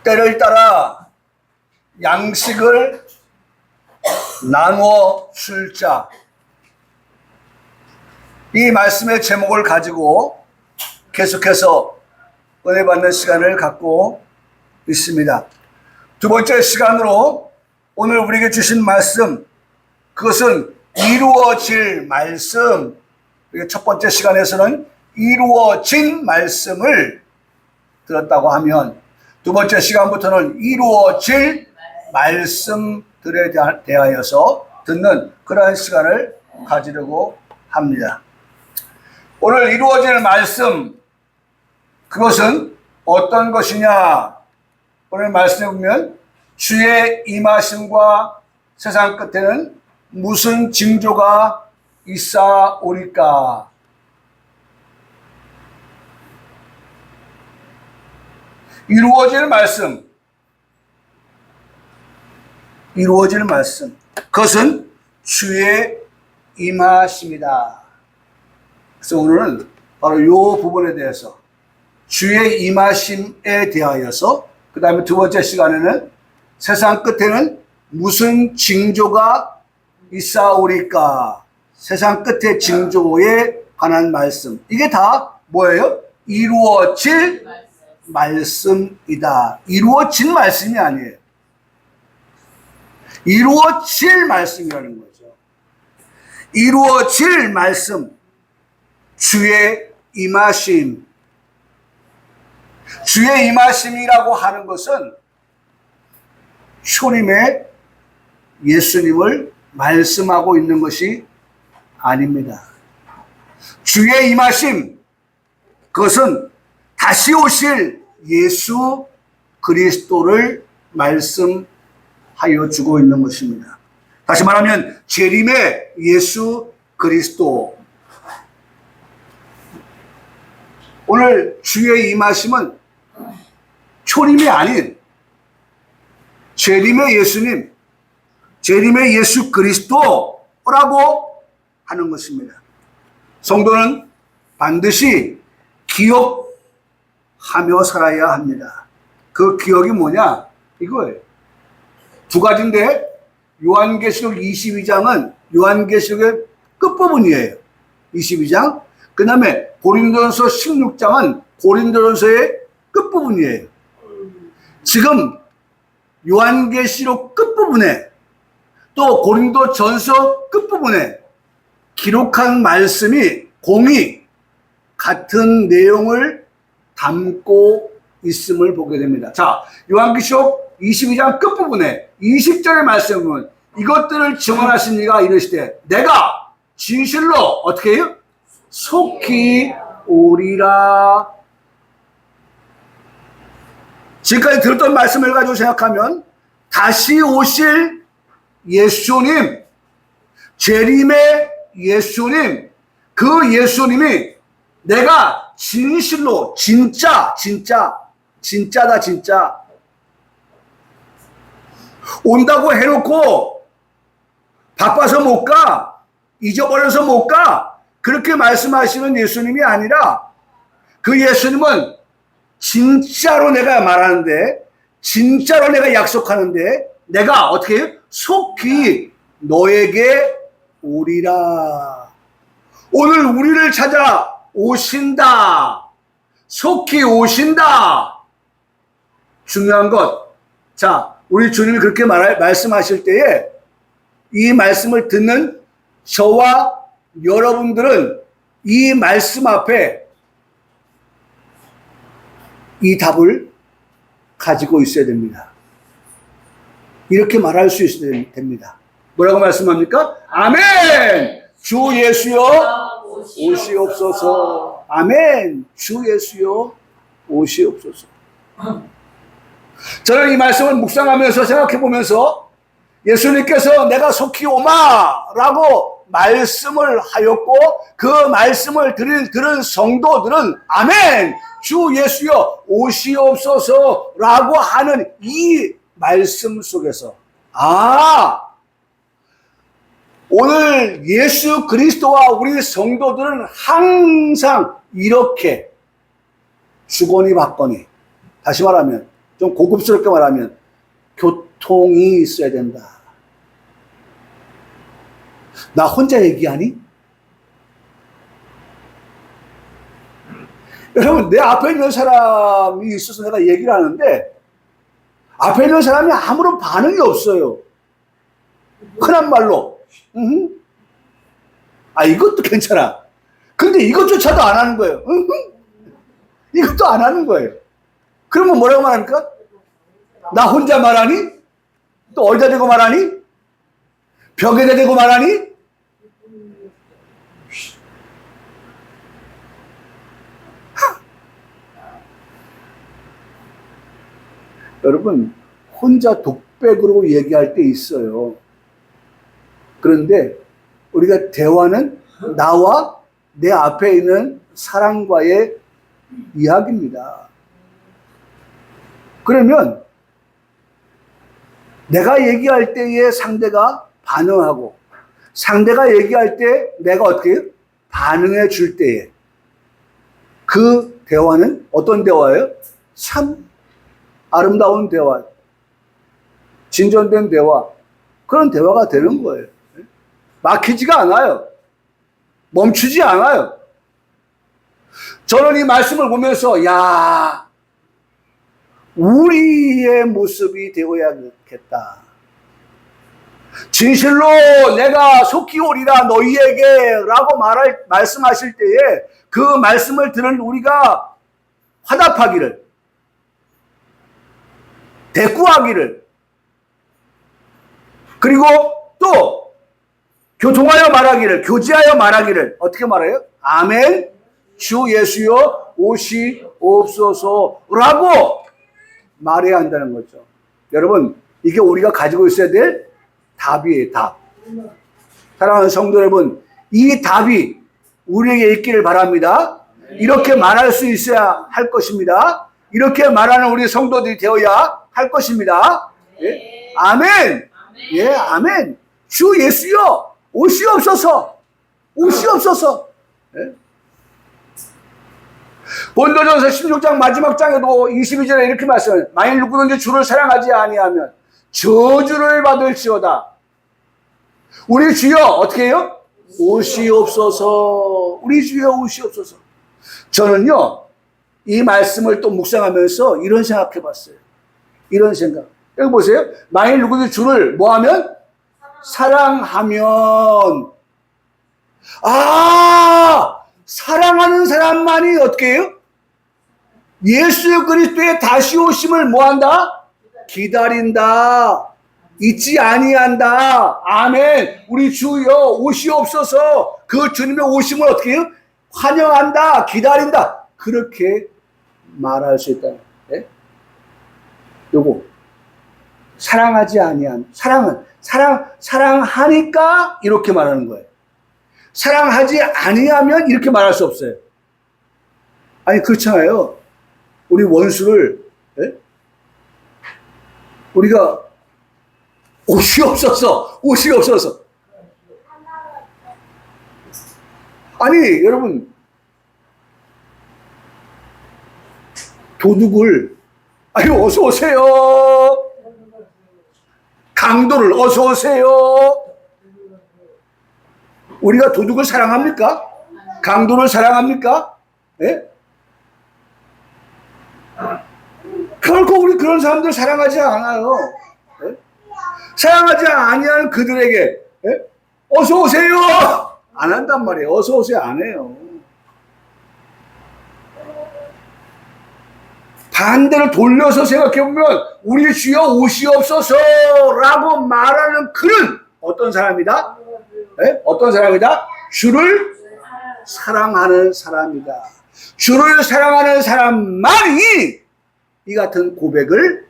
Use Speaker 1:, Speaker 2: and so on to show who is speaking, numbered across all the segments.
Speaker 1: 때를 따라 양식을 나누어 줄 자. 이 말씀의 제목을 가지고 계속해서 은혜 받는 시간을 갖고 있습니다. 두 번째 시간으로 오늘 우리에게 주신 말씀, 그것은 이루어질 말씀. 첫 번째 시간에서는 이루어진 말씀을 들었다고 하면, 두 번째 시간부터는 이루어질 말씀들에 대하여서 듣는 그러한 시간을 가지려고 합니다. 오늘 이루어질 말씀, 그것은 어떤 것이냐? 오늘 말씀에 보면 주의 임하심과 세상 끝에는 무슨 징조가 있사오리까? 이루어질 말씀, 이루어질 말씀, 그것은 주의 임하심이다. 그래서 오늘은 바로 이 부분에 대해서, 주의 임하심에 대하여서, 그 다음에 두 번째 시간에는 세상 끝에는 무슨 징조가 있사오리까? 세상 끝의 징조에 관한 말씀. 이게 다 뭐예요? 이루어질 말씀이다. 이루어진 말씀이 아니에요. 이루어질 말씀이라는 거죠. 이루어질 말씀, 주의 임하심. 주의 임하심이라고 하는 것은 초림의 예수님을 말씀하고 있는 것이 아닙니다. 주의 임하심, 그것은 다시 오실 예수 그리스도를 말씀하여 주고 있는 것입니다. 다시 말하면 재림의 예수 그리스도. 오늘 주의 임하심은 초림이 아닌 재림의 예수님, 재림의 예수 그리스도라고 하는 것입니다. 성도는 반드시 기억하며 살아야 합니다. 그 기억이 뭐냐? 이거예요. 두 가지인데, 요한계시록 22장은 요한계시록의 끝부분이에요. 22장. 그 다음에 고린도전서 16장은 고린도전서의 끝부분이에요. 지금 요한계시록 끝부분에 또 고린도전서 끝부분에 기록한 말씀이 공이 같은 내용을 담고 있음을 보게 됩니다. 자, 요한계시록 22장 끝부분에 20절의 말씀을 보면 이것들을 증언하신 이가 이르시되 내가 진실로 어떻게 해요? 속히 오리라. 지금까지 들었던 말씀을 가지고 생각하면 다시 오실 예수님, 재림의 예수님, 그 예수님이 내가 진실로 진짜다 진짜 온다고 해놓고 바빠서 못 가, 잊어버려서 못 가, 그렇게 말씀하시는 예수님이 아니라 그 예수님은 진짜로 내가 말하는데, 진짜로 내가 약속하는데 내가 어떻게 해요? 속히 너에게 오리라. 오늘 우리를 찾아 오신다. 속히 오신다. 중요한 것. 자, 우리 주님이 그렇게 말씀하실 때에 이 말씀을 듣는 저와 여러분들은 이 말씀 앞에 이 답을 가지고 있어야 됩니다. 이렇게 말할 수 있어야 됩니다. 뭐라고 말씀합니까? 아멘! 주 예수여 오시옵소서. 아멘! 주 예수여 오시옵소서. 저는 이 말씀을 묵상하면서 생각해보면서 예수님께서 내가 속히 오마라고 말씀을 하였고 그 말씀을 들은 성도들은 아멘! 주 예수여 오시옵소서라고 하는 이 말씀 속에서 오늘 예수 그리스도와 우리 성도들은 항상 이렇게 주거니 받거니, 다시 말하면 좀 고급스럽게 말하면 교통이 있어야 된다. 나 혼자 얘기하니? 여러분, 내 앞에 있는 사람이 있어서 내가 얘기를 하는데 앞에 있는 사람이 아무런 반응이 없어요. 흔한 말로 이것도 괜찮아. 근데 이것조차도 안 하는 거예요. 이것도 안 하는 거예요. 그러면 뭐라고 말합니까? 나 혼자 말하니? 또 어디다 대고 말하니? 벽에다 대고 말하니? 여러분, 혼자 독백으로 얘기할 때 있어요. 그런데 우리가 대화는 나와 내 앞에 있는 사람과의 이야기입니다. 그러면 내가 얘기할 때에 상대가 반응하고 상대가 얘기할 때 내가 어떻게 해요? 반응해 줄 때에 그 대화는 어떤 대화예요? 참 아름다운 대화, 진전된 대화, 그런 대화가 되는 거예요. 막히지가 않아요. 멈추지 않아요. 저는 이 말씀을 보면서 우리의 모습이 되어야겠다. 진실로 내가 속히 오리라 너희에게 라고 말씀하실 때에 그 말씀을 들은 우리가 화답하기를, 대꾸하기를, 그리고 또 교통하여 말하기를, 교제하여 말하기를 어떻게 말해요? 아멘, 주 예수여 오시옵소서라고 말해야 한다는 거죠. 여러분, 이게 우리가 가지고 있어야 될 답이에요. 답. 사랑하는 성도 여러분, 이 답이 우리에게 있기를 바랍니다. 이렇게 말할 수 있어야 할 것입니다. 이렇게 말하는 우리 성도들이 되어야 할 것입니다. 예? 아멘. 예, 아멘. 주 예수여 오시옵소서. 오시옵소서. 예? 본도전서 16장 마지막 장에도 22절에 이렇게 말씀해요. 만일 누구든지 주를 사랑하지 아니하면 저주를 받을지어다. 우리 주여 어떻게 해요? 오시옵소서. 우리 주여 오시옵소서. 저는요 이 말씀을 또 묵상하면서 이런 생각해 봤어요. 이런 생각. 여기 보세요. 만일 누구든지 주를 뭐하면? 사랑하면. 사랑하는 사람만이 어떻게 해요? 예수 그리스도의 다시 오심을 뭐한다? 기다린다. 잊지 아니한다. 아멘. 우리 주여 오시옵소서. 그 주님의 오심을 어떻게 해요? 환영한다. 기다린다. 그렇게 말할 수 있다. 네? 요거 사랑하지 아니한 사랑하니까 이렇게 말하는 거예요. 사랑하지 아니하면 이렇게 말할 수 없어요. 아니 그렇잖아요. 우리 원수를 우리가 오시옵소서. 아니 여러분 도둑을 어서 오세요. 강도를 어서 오세요. 우리가 도둑을 사랑합니까? 강도를 사랑합니까? 예? 결코 우리 그런 사람들 사랑하지 않아요. 예? 사랑하지 아니하는 그들에게 어서 오세요 안 한단 말이에요. 어서 오세요 안 해요. 반대로 돌려서 생각해보면 우리 주여 오시옵소서라고 말하는 그는 어떤 사람이다? 네? 어떤 사람이다? 주를 사랑하는 사람이다. 주를 사랑하는 사람만이 이 같은 고백을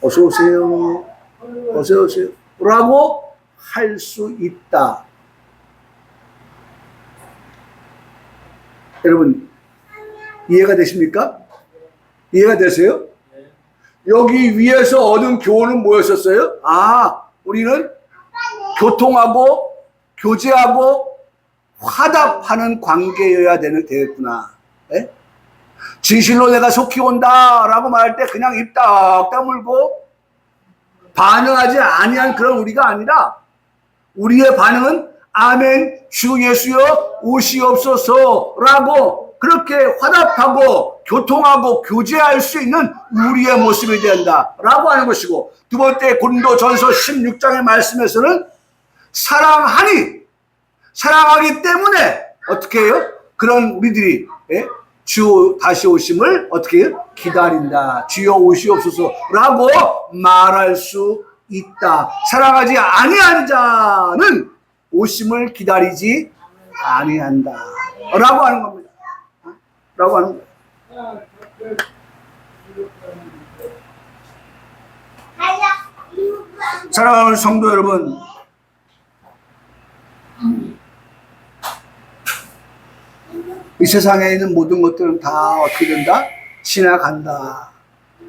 Speaker 1: 어서 오세요 라고 할 수 있다. 여러분 이해가 되십니까? 이해가 되세요? 여기 위에서 얻은 교훈은 뭐였었어요? 우리는 교통하고 교제하고 화답하는 관계여야 되겠구나. 네? 진실로 내가 속히 온다라고 말할 때 그냥 입 딱 다물고 반응하지 아니한 그런 우리가 아니라 우리의 반응은 아멘 주 예수여 오시옵소서라고 그렇게 화답하고 교통하고 교제할 수 있는 우리의 모습이 된다라고 하는 것이고, 두 번째 고린도전서 16장의 말씀에서는 사랑하기 때문에 어떻게 해요? 그런 우리들이 주 다시 오심을 어떻게 해요? 기다린다. 주여 오시옵소서라고 말할 수 있다. 사랑하지 아니한 자는 오심을 기다리지 아니한다. 라고 하는 겁니다. 라고 하는 거예요. 사랑하는 성도 여러분, 이 세상에 있는 모든 것들은 다 어떻게 된다? 지나간다.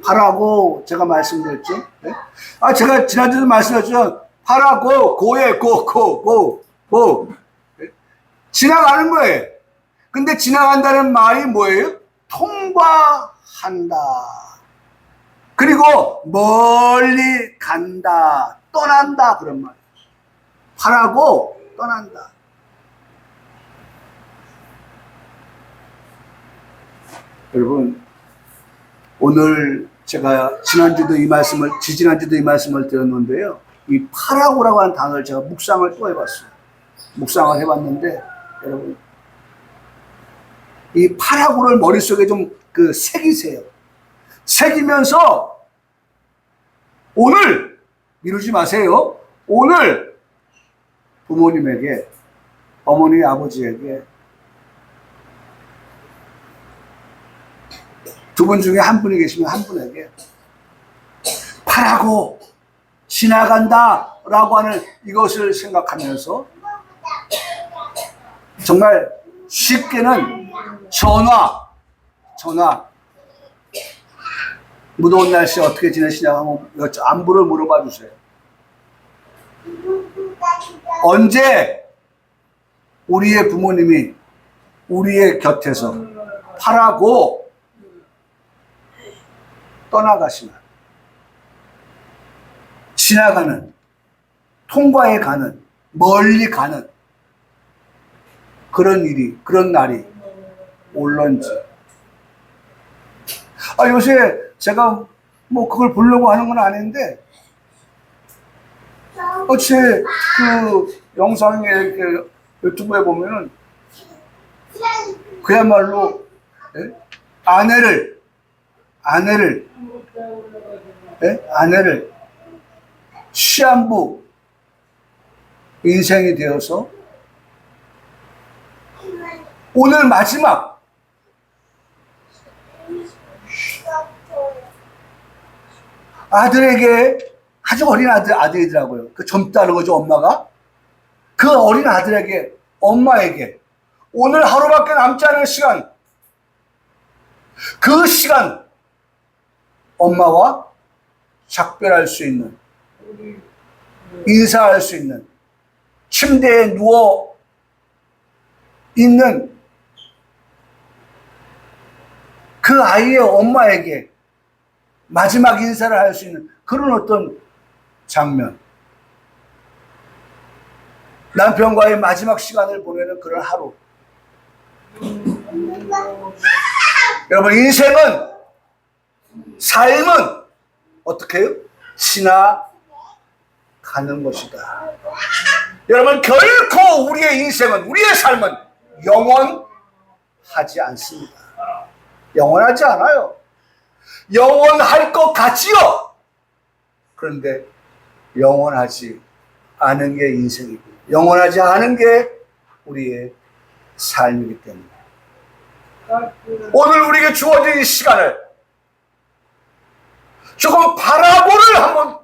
Speaker 1: 파라고 제가 말씀드렸죠. 네? 제가 지난주에도 말씀드렸죠. 파라고 고에 고. 네? 지나가는 거예요. 근데 지나간다는 말이 뭐예요? 통과한다. 그리고 멀리 간다. 떠난다. 그런 말이에요. 파라고 떠난다. 여러분, 오늘 제가 지난주도 이 말씀을, 지지난주도 이 말씀을 드렸는데요. 이 파라고라고 하는 단어를 제가 묵상을 또 해봤어요. 묵상을 해봤는데, 여러분, 이 파라고를 머릿속에 좀 새기세요. 새기면서, 오늘, 미루지 마세요. 오늘, 부모님에게, 어머니, 아버지에게, 두 분 중에 한 분이 계시면 한 분에게 파라고 지나간다 라고 하는 이것을 생각하면서 정말 쉽게는 전화 무더운 날씨 어떻게 지내시냐 하면 안부를 물어봐 주세요. 언제 우리의 부모님이 우리의 곁에서 파라고 떠나가시나, 지나가는, 통과해 가는, 멀리 가는 그런 일이, 그런 날이 올런지. 요새 제가 뭐 그걸 보려고 하는 건 아닌데, 제 영상에 이렇게 유튜브에 보면은 그야말로 아내를 시한부 인생이 되어서 오늘 마지막 아들에게, 아주 어린 아들이더라고요. 젊다는 거죠, 엄마가. 그 어린 아들에게, 엄마에게 오늘 하루밖에 남지 않은 시간, 그 시간 엄마와 작별할 수 있는, 인사할 수 있는, 침대에 누워 있는 그 아이의 엄마에게 마지막 인사를 할 수 있는 그런 어떤 장면, 남편과의 마지막 시간을 보내는 그런 하루. 여러분, 인생은, 삶은 어떻게 해요? 지나가는 것이다. 여러분, 결코 우리의 인생은, 우리의 삶은 영원하지 않습니다. 영원하지 않아요. 영원할 것 같지요. 그런데 영원하지 않은 게 인생이고, 영원하지 않은 게 우리의 삶이기 때문에 오늘 우리에게 주어진 이 시간을 조금 바라보를 한번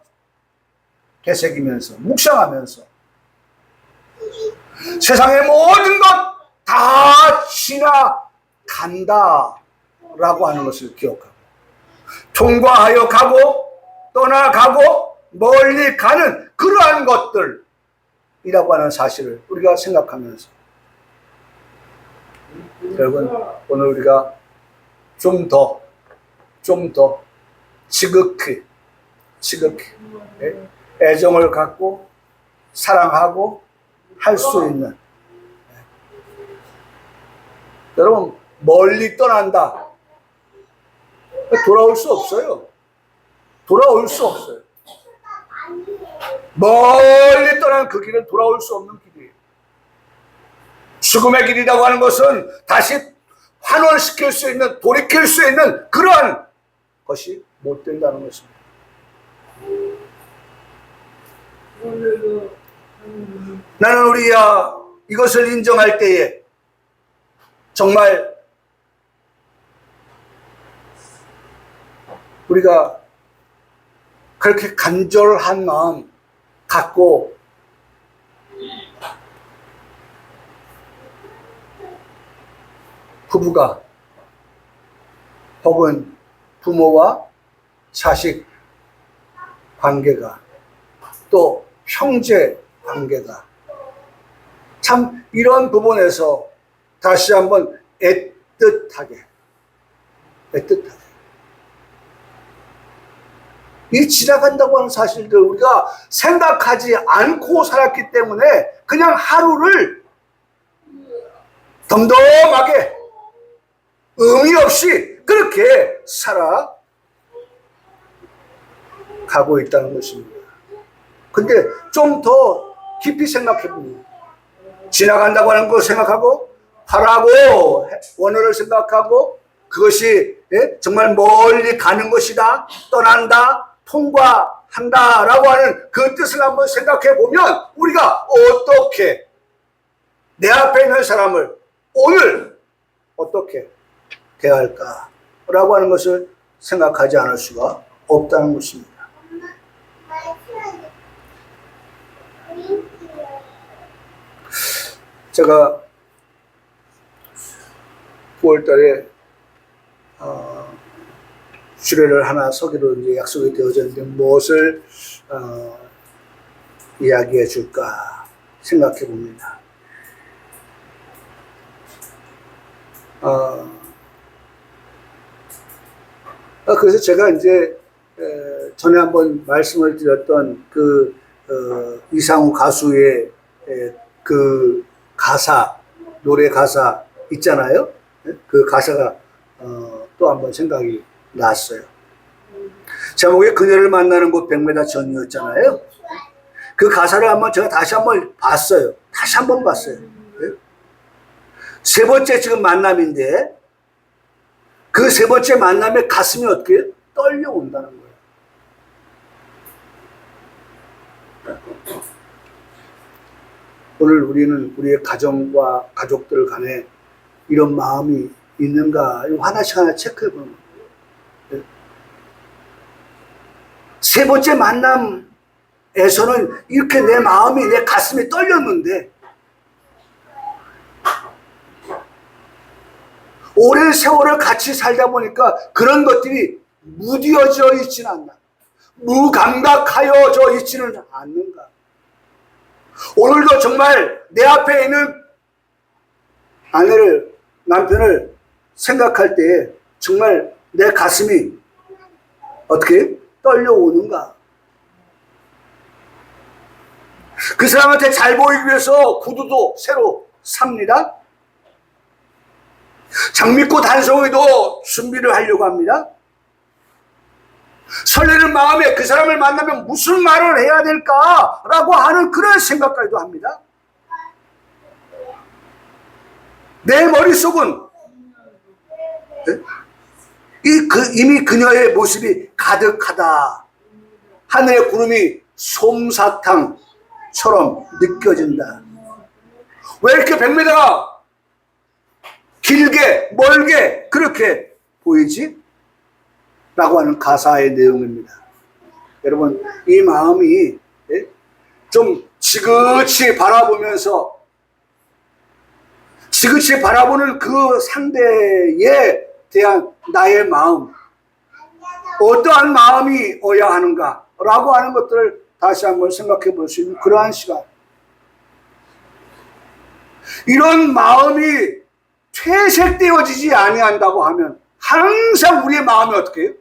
Speaker 1: 되새기면서, 묵상하면서 세상의 모든 것 다 지나간다 라고 하는 것을 기억하고, 통과하여 가고 떠나가고 멀리 가는 그러한 것들이라고 하는 사실을 우리가 생각하면서, 여러분, 오늘 우리가 좀 더 지극히 애정을 갖고 사랑하고 할 수 있는. 여러분, 멀리 떠난다. 돌아올 수 없어요. 돌아올 수 없어요. 멀리 떠난 그 길은 돌아올 수 없는 길이에요. 죽음의 길이라고 하는 것은 다시 환원시킬 수 있는, 돌이킬 수 있는 그러한 것이 못 된다는 것입니다. 나는 우리야 이것을 인정할 때에 정말 우리가 그렇게 간절한 마음 갖고 부부가 혹은 부모와 자식 관계가 또 형제 관계가 참 이런 부분에서 다시 한번 애틋하게 이 지나간다고 하는 사실들 우리가 생각하지 않고 살았기 때문에 그냥 하루를 덤덤하게 의미 없이 그렇게 살아가고 있다는 것입니다. 근데 좀 더 깊이 생각해 보면 지나간다고 하는 걸 생각하고 하라고 원어를 생각하고 그것이 정말 멀리 가는 것이다, 떠난다, 통과한다 라고 하는 그 뜻을 한번 생각해 보면 우리가 어떻게 내 앞에 있는 사람을 오늘 어떻게 대할까 라고 하는 것을 생각하지 않을 수가 없다는 것입니다. 제가 9월달에 주례를 하나 서기로 이제 약속이 되어졌는데 무엇을 이야기해 줄까 생각해 봅니다. 그래서 제가 이제 전에 한번 말씀을 드렸던 그 이상우 가수의 그 가사, 노래 가사 있잖아요. 그 가사가 또 한번 생각이 났어요. 제목이 그녀를 만나는 곳 100m 전이었잖아요. 그 가사를 한번 제가 다시 한번 봤어요. 세 번째 지금 만남인데 그 세 번째 만남에 가슴이 어떻게 떨려온다는 거예요. 오늘 우리는 우리의 가정과 가족들 간에 이런 마음이 있는가 하나씩 하나 체크해 보는 거예요. 세 번째 만남에서는 이렇게 내 마음이 내 가슴이 떨렸는데 오랜 세월을 같이 살다 보니까 그런 것들이 무뎌져 있지는 않나, 무감각하여져 있지는 않는가. 오늘도 정말 내 앞에 있는 아내를, 남편을 생각할 때 정말 내 가슴이 어떻게 떨려오는가. 그 사람한테 잘 보이기 위해서 구두도 새로 삽니다. 장미꽃 한 송이도 준비를 하려고 합니다. 설레는 마음에 그 사람을 만나면 무슨 말을 해야 될까라고 하는 그런 생각까지도 합니다. 내 머릿속은 이미 그녀의 모습이 가득하다. 하늘의 구름이 솜사탕처럼 느껴진다. 왜 이렇게 100m가 길게 멀게 그렇게 보이지? 라고 하는 가사의 내용입니다. 여러분, 이 마음이 좀 지그치 바라보면서 지그치 바라보는 그 상대에 대한 나의 마음, 어떠한 마음이어야 하는가 라고 하는 것들을 다시 한번 생각해 볼 수 있는 그러한 시간. 이런 마음이 퇴색되어지지 아니한다고 하면 항상 우리의 마음이 어떻게 해요?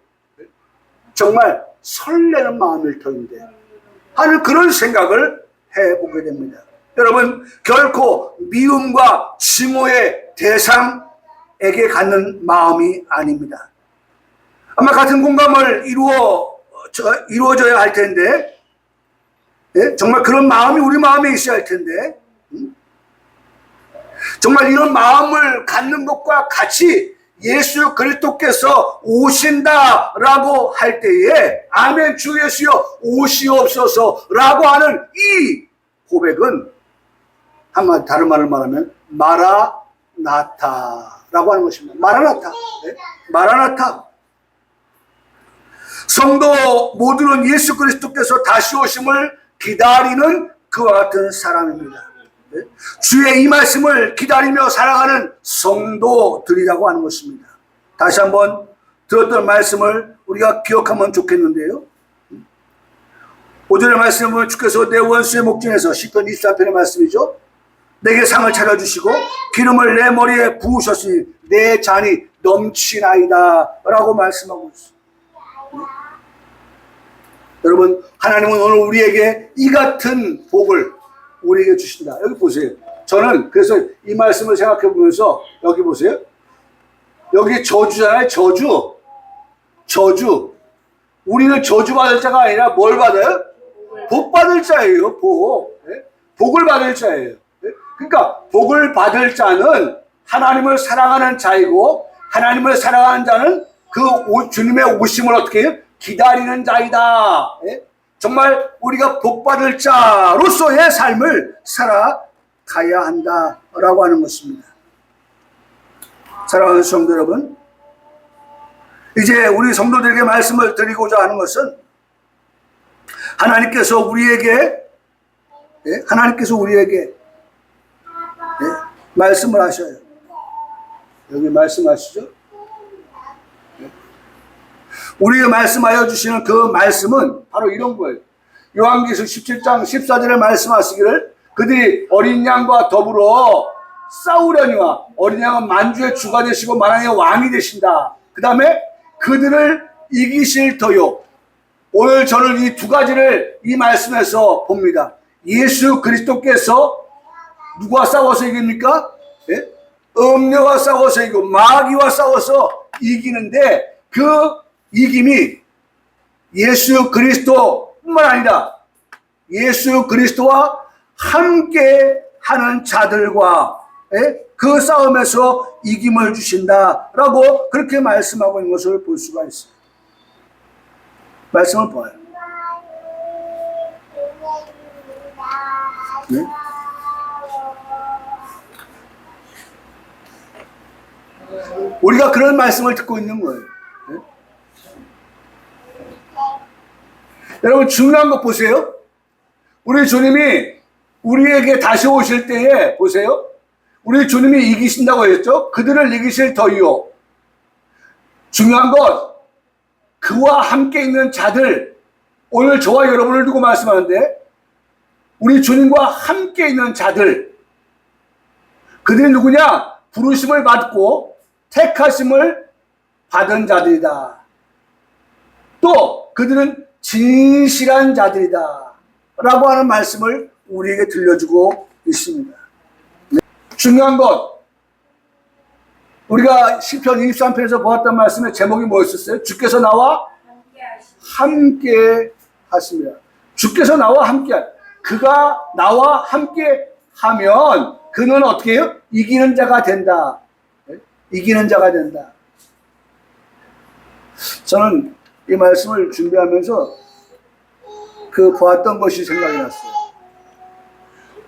Speaker 1: 정말 설레는 마음일 터인데 하는 그런 생각을 해보게 됩니다. 여러분, 결코 미움과 증오의 대상에게 갖는 마음이 아닙니다. 아마 같은 공감을 이루어져야 할 텐데, 정말 그런 마음이 우리 마음에 있어야 할 텐데, 정말 이런 마음을 갖는 것과 같이 예수 그리스도께서 오신다라고 할 때에 아멘 주 예수여 오시옵소서라고 하는 이 고백은 한마디 다른 말을 말하면 마라나타라고 하는 것입니다. 마라나타. 마라나타. 성도 모두는 예수 그리스도께서 다시 오심을 기다리는 그와 같은 사람입니다. 주의 이 말씀을 기다리며 살아가는 성도들이라고 하는 것입니다. 다시 한번 들었던 말씀을 우리가 기억하면 좋겠는데요. 5절의 말씀은 주께서 내 원수의 목전에서 시편 24편의 말씀이죠. 내게 상을 차려주시고 기름을 내 머리에 부으셨으니 내 잔이 넘치나이다 라고 말씀하고 있습니다. 여러분, 하나님은 오늘 우리에게 이 같은 복을 우리에게 주신다. 여기 보세요. 저는 그래서 이 말씀을 생각해 보면서 여기 보세요. 여기 저주잖아요. 저주. 우리는 저주받을 자가 아니라 뭘 받아요? 복 받을 자예요. 복. 복을 받을 자예요. 그러니까 복을 받을 자는 하나님을 사랑하는 자이고 하나님을 사랑하는 자는 그 주님의 오심을 어떻게 해요? 기다리는 자이다. 정말 우리가 복받을 자로서의 삶을 살아가야 한다라고 하는 것입니다. 사랑하는 성도 여러분, 이제 우리 성도들에게 말씀을 드리고자 하는 것은 하나님께서 우리에게 말씀을 하셔요. 여기 말씀하시죠. 우리에게 말씀하여 주시는 그 말씀은 바로 이런 거예요. 요한계시록 17장 14절에 말씀하시기를 그들이 어린 양과 더불어 싸우려니와 어린 양은 만주의 주가 되시고 만왕의 왕이 되신다. 그 다음에 그들을 이기실 터요. 오늘 저는 이 두 가지를 이 말씀에서 봅니다. 예수 그리스도께서 누구와 싸워서 이깁니까? 음녀와 싸워서 이기고 마귀와 싸워서 이기는데 그 이김이 예수 그리스도뿐만 아니라 예수 그리스도와 함께 하는 자들과 그 싸움에서 이김을 주신다라고 그렇게 말씀하고 있는 것을 볼 수가 있어요. 말씀을 봐요. 네? 우리가 그런 말씀을 듣고 있는 거예요. 네? 여러분, 중요한 거 보세요. 우리 주님이 우리에게 다시 오실 때에 보세요. 우리 주님이 이기신다고 했죠. 그들을 이기실 터이요. 중요한 건 그와 함께 있는 자들, 오늘 저와 여러분을 두고 말씀하는데 우리 주님과 함께 있는 자들, 그들이 누구냐? 부르심을 받고 택하심을 받은 자들이다. 또 그들은 진실한 자들이다 라고 하는 말씀을 우리에게 들려주고 있습니다. 네. 중요한 것, 우리가 시편 23편에서 보았던 말씀의 제목이 뭐였었어요? 주께서 나와 함께 하십니다. 주께서 나와 함께, 그가 나와 함께 하면 그는 어떻게 해요? 이기는 자가 된다. 이기는 자가 된다. 저는 이 말씀을 준비하면서 그 보았던 것이 생각이 났어요.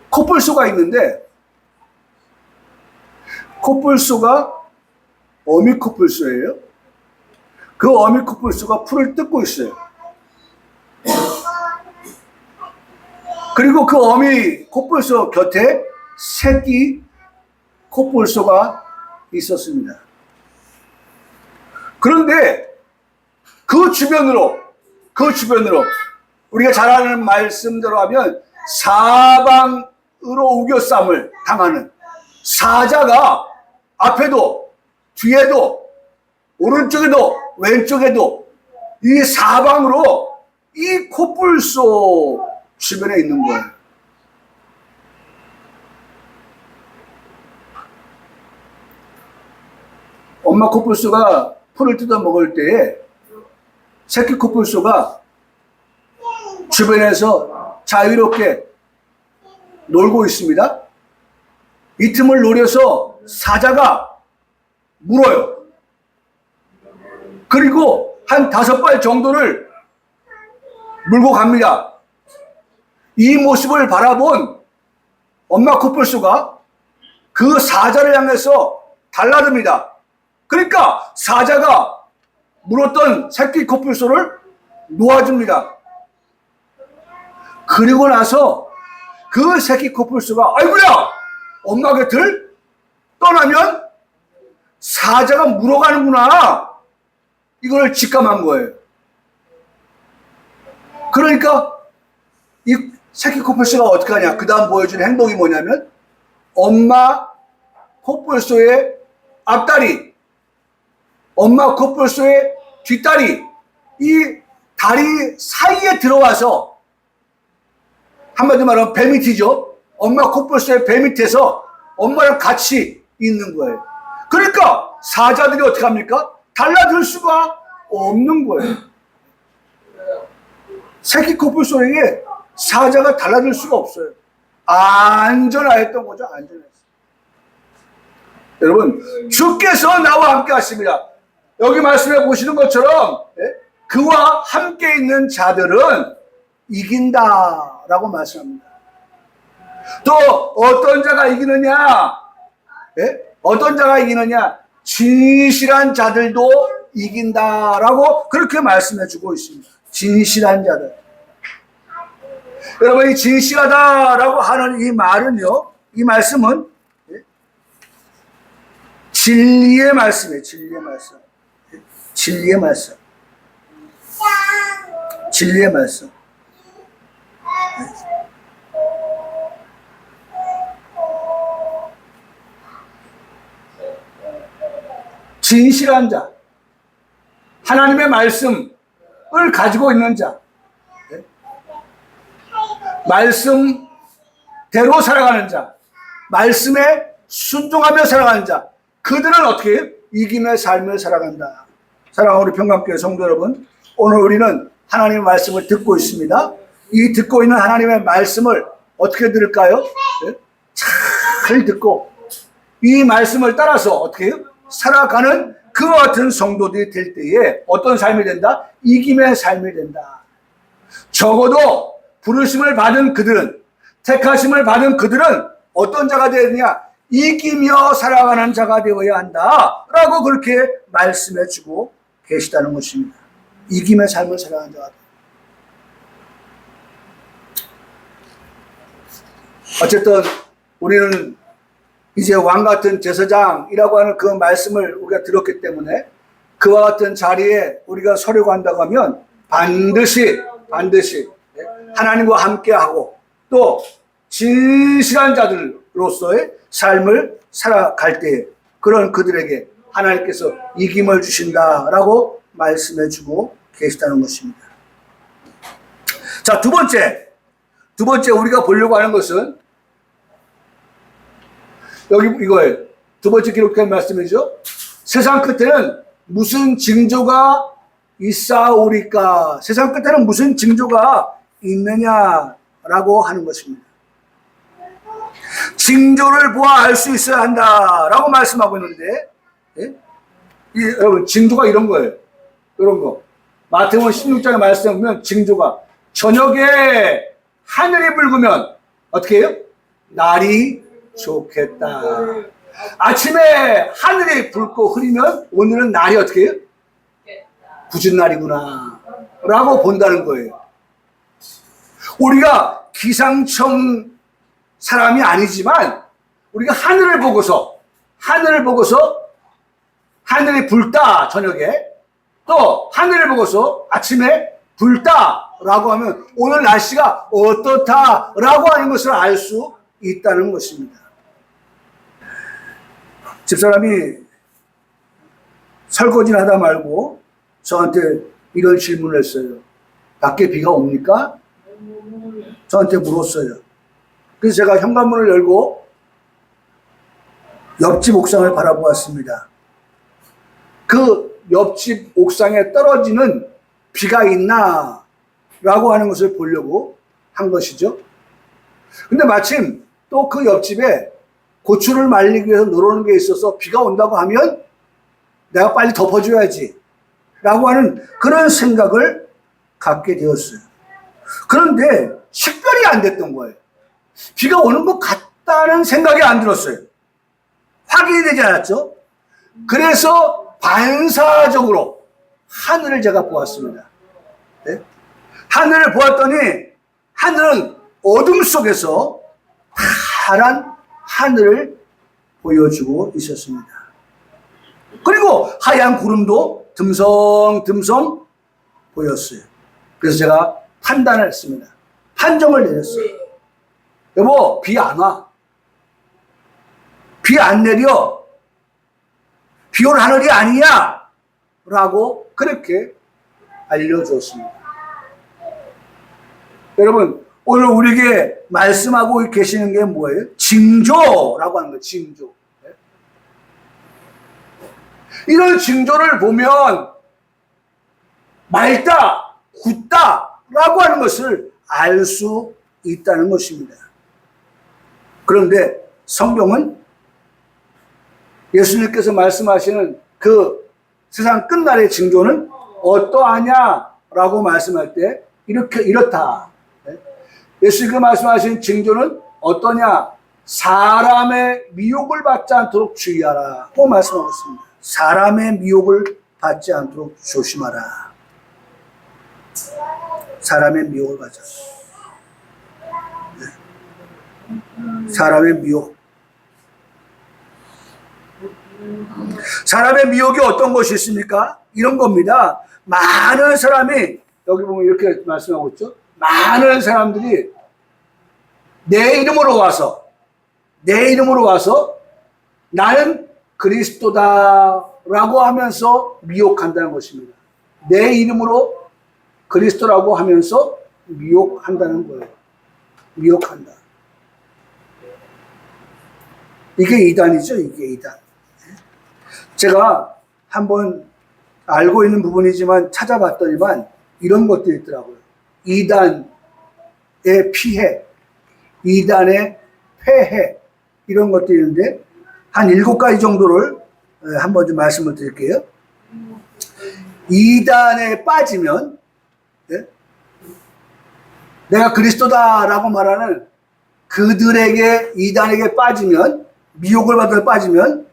Speaker 1: 코뿔소가 있는데 코뿔소가 어미 코뿔소예요. 그 어미 코뿔소가 풀을 뜯고 있어요. 그리고 그 어미 코뿔소 곁에 새끼 코뿔소가 있었습니다. 그런데 그 주변으로 우리가 잘 아는 말씀대로 하면 사방으로 우겨쌈을 당하는 사자가 앞에도 뒤에도 오른쪽에도 왼쪽에도 이 사방으로 이 코뿔소 주변에 있는 거예요. 엄마 코뿔소가 풀을 뜯어 먹을 때에 새끼 코뿔소가 주변에서 자유롭게 놀고 있습니다. 이 틈을 노려서 사자가 물어요. 그리고 한 5발 정도를 물고 갑니다. 이 모습을 바라본 엄마 코뿔소가 그 사자를 향해서 달라듭니다. 그러니까 사자가 물었던 새끼 코뿔소를 놓아줍니다. 그리고 나서 그 새끼 코뿔소가 아이고야! 엄마 곁을 떠나면 사자가 물어가는구나. 이걸 직감한 거예요. 그러니까 이 새끼 코뿔소가 어떻게 하냐. 그 다음 보여주는 행동이 뭐냐면 엄마 코뿔소의 앞다리, 엄마 코뿔소의 뒷다리, 이 다리 사이에 들어와서 한마디로 말하면 배 밑이죠. 엄마 코뿔소의 배 밑에서 엄마랑 같이 있는 거예요. 그러니까 사자들이 어떻게 합니까? 달라들 수가 없는 거예요. 새끼 코뿔소에게 사자가 달라들 수가 없어요. 안전하였던 거죠. 안전했어요. 여러분, 주께서 나와 함께 하십니다. 여기 말씀해 보시는 것처럼 그와 함께 있는 자들은 이긴다라고 말씀합니다. 또 어떤 자가 이기느냐? 어떤 자가 이기느냐? 진실한 자들도 이긴다라고 그렇게 말씀해 주고 있습니다. 진실한 자들. 여러분, 이 진실하다라고 하는 이 말은요, 이 말씀은 진리의 말씀이에요. 진리의 말씀. 진리의 말씀. 진리의 말씀. 진실한 자, 하나님의 말씀을 가지고 있는 자, 말씀대로 살아가는 자, 말씀에 순종하며 살아가는 자, 그들은 어떻게 해요? 이김의 삶을 살아간다. 사랑하는 우리 평강교회 성도 여러분, 오늘 우리는 하나님의 말씀을 듣고 있습니다. 이 듣고 있는 하나님의 말씀을 어떻게 들을까요? 잘 듣고 이 말씀을 따라서 어떻게 해요? 살아가는 그와 같은 성도들이 될 때에 어떤 삶이 된다? 이김의 삶이 된다. 적어도 부르심을 받은 그들은, 택하심을 받은 그들은 어떤 자가 되느냐? 이기며 살아가는 자가 되어야 한다 라고 그렇게 말씀해 주고 계시다는 것입니다. 이김의 삶을 살아가는 자가 되어야 한다. 어쨌든 우리는 이제 왕같은 제사장이라고 하는 그 말씀을 우리가 들었기 때문에 그와 같은 자리에 우리가 서려고 한다고 하면 반드시 하나님과 함께하고 또 진실한 자들로서의 삶을 살아갈 때 그런 그들에게 하나님께서 이김을 주신다라고 말씀해 주고 계시다는 것입니다. 자, 두 번째 우리가 보려고 하는 것은 여기 이거예요. 두 번째 기록된 말씀이죠. 세상 끝에는 무슨 징조가 있사오리까? 세상 끝에는 무슨 징조가 있느냐라고 하는 것입니다. 징조를 보아 알 수 있어야 한다라고 말씀하고 있는데, 여러분 징조가 이런 거예요. 이런 거. 마태복음 16장에 말씀해 보면 징조가 저녁에 하늘이 붉으면 어떻게 해요? 날이 좋겠다. 아침에 하늘이 붉고 흐리면 오늘은 날이 어떻게 해요? 굳은 날이구나 라고 본다는 거예요. 우리가 기상청 사람이 아니지만 우리가 하늘을 보고서 하늘이 붉다 저녁에 또 하늘을 보고서 아침에 붉다라고 하면 오늘 날씨가 어떻다라고 하는 것을 알 수 있다는 것입니다. 집사람이 설거지를 하다 말고 저한테 이런 질문을 했어요. 밖에 비가 옵니까? 저한테 물었어요. 그래서 제가 현관문을 열고 옆집 옥상을 바라보았습니다. 그 옆집 옥상에 떨어지는 비가 있나? 라고 하는 것을 보려고 한 것이죠. 근데 마침 또 그 옆집에 고추를 말리기 위해서 늘어놓은 게 있어서 비가 온다고 하면 내가 빨리 덮어줘야지. 라고 하는 그런 생각을 갖게 되었어요. 그런데 식별이 안 됐던 거예요. 비가 오는 것 같다는 생각이 안 들었어요. 확인이 되지 않았죠. 그래서 반사적으로 하늘을 제가 보았습니다. 네? 하늘을 보았더니 하늘은 어둠 속에서 파란 하늘을 보여주고 있었습니다. 그리고 하얀 구름도 듬성듬성 보였어요. 그래서 제가 판단을 했습니다. 판정을 내렸어요. 여보, 비 안 와. 비 안 내려. 비 올 하늘이 아니야. 라고 그렇게 알려주었습니다. 여러분, 오늘 우리에게 말씀하고 계시는 게 뭐예요? 징조라고 하는 거예요. 징조. 이런 징조를 보면 맑다, 굳다 라고 하는 것을 알 수 있다는 것입니다. 그런데 성경은 예수님께서 말씀하시는 그 세상 끝날의 징조는 어떠하냐라고 말씀할 때 이렇다. 예수님께서 말씀하신 징조는 어떠냐? 사람의 미혹을 받지 않도록 주의하라고 말씀하고 있습니다. 사람의 미혹을 받지 않도록 조심하라. 사람의 미혹을 받지 않도록. 사람의 미혹. 사람의 미혹이 어떤 것이 있습니까? 이런 겁니다. 많은 사람이, 여기 보면 이렇게 말씀하고 있죠. 많은 사람들이 내 이름으로 와서 나는 그리스도다라고 하면서 미혹한다는 것입니다. 내 이름으로 그리스도라고 하면서 미혹한다는 거예요. 미혹한다. 이게 이단이죠. 이게 이단. 제가 한번 알고 있는 부분이지만 찾아봤더니만 이런 것들이 있더라고요. 이단의 피해, 이단의 폐해, 이런 것들이 있는데 한 7가지 정도를 한번 좀 말씀을 드릴게요. 이단에 빠지면, 내가 그리스도다라고 말하는 그들에게, 이단에게 빠지면, 미혹을 받아 빠지면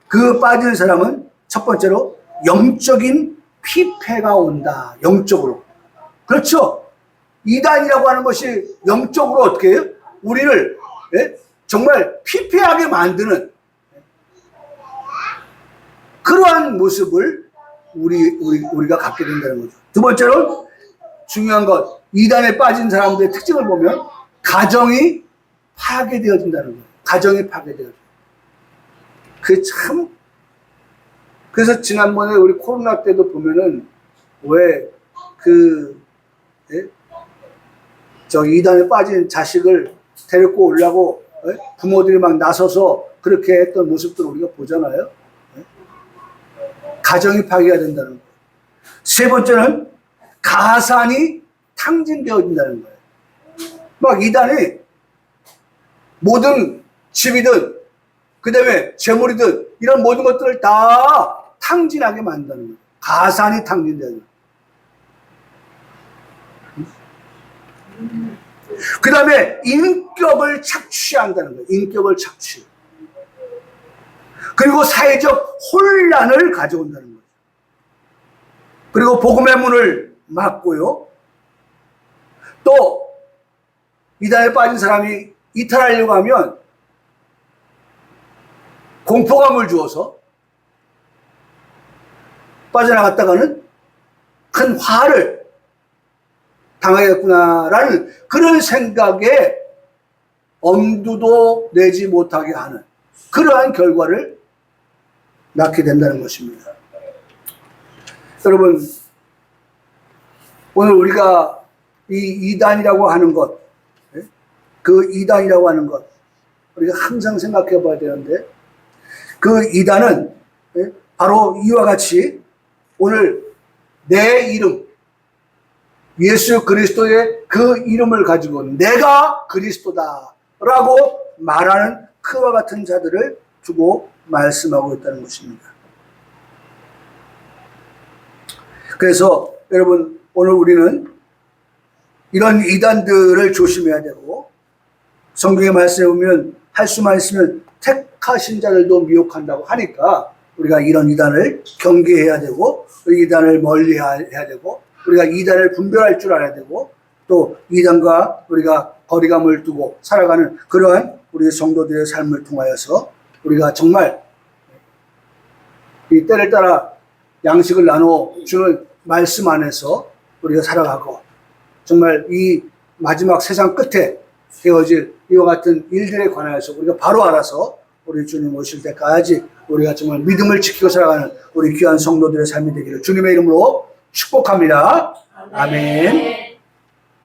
Speaker 1: 그 빠진 사람은 첫 번째로 영적인 피폐가 온다. 영적으로. 그렇죠. 이단이라고 하는 것이 영적으로 어떻게 해요? 우리를 정말 피폐하게 만드는 그러한 모습을 우리가 갖게 된다는 거죠. 두 번째로 중요한 것, 이단에 빠진 사람들의 특징을 보면 가정이 파괴되어진다는 거예요. 가정이 파괴되어져. 그래서 지난번에 우리 코로나 때도 보면은 왜 이단에 빠진 자식을 데리고 오려고 부모들이 막 나서서 그렇게 했던 모습들을 우리가 보잖아요. 가정이 파괴가 된다는 거예요. 세 번째는 가산이 탕진되어진다는 거예요. 막 이단이 모든 집이든 그 다음에 재물이든 이런 모든 것들을 다 탕진하게 만든다는 거예요. 가산이 탕진되는 거예요. 그 다음에 인격을 착취한다는 거예요. 인격을 착취. 그리고 사회적 혼란을 가져온다는 거죠. 그리고 복음의 문을 막고요. 또 이단에 빠진 사람이 이탈하려고 하면 공포감을 주어서 빠져나갔다가는 큰 화를 당하겠구나라는 그런 생각에 엄두도 내지 못하게 하는 그러한 결과를 낳게 된다는 것입니다. 여러분, 오늘 우리가 이 이단이라고 하는 것, 그 이단이라고 하는 것, 우리가 항상 생각해 봐야 되는데, 그 이단은 바로 이와 같이 오늘 내 이름, 예수 그리스도의 그 이름을 가지고 내가 그리스도다라고 말하는 그와 같은 자들을 두고 말씀하고 있다는 것입니다. 그래서 여러분, 오늘 우리는 이런 이단들을 조심해야 되고, 성경의 말씀에 보면 할 수만 있으면 택하신 자들도 미혹한다고 하니까 우리가 이런 이단을 경계해야 되고, 이단을 멀리해야 되고, 우리가 이단을 분별할 줄 알아야 되고, 또 이단과 우리가 거리감을 두고 살아가는 그러한 우리 성도들의 삶을 통하여서 우리가 정말 이 때를 따라 양식을 나눠주는 말씀 안에서 우리가 살아가고, 정말 이 마지막 세상 끝에 되어질 이와 같은 일들에 관하여서 우리가 바로 알아서 우리 주님 오실 때까지 우리가 정말 믿음을 지키고 살아가는 우리 귀한 성도들의 삶이 되기를 주님의 이름으로 축복합니다. 아멘.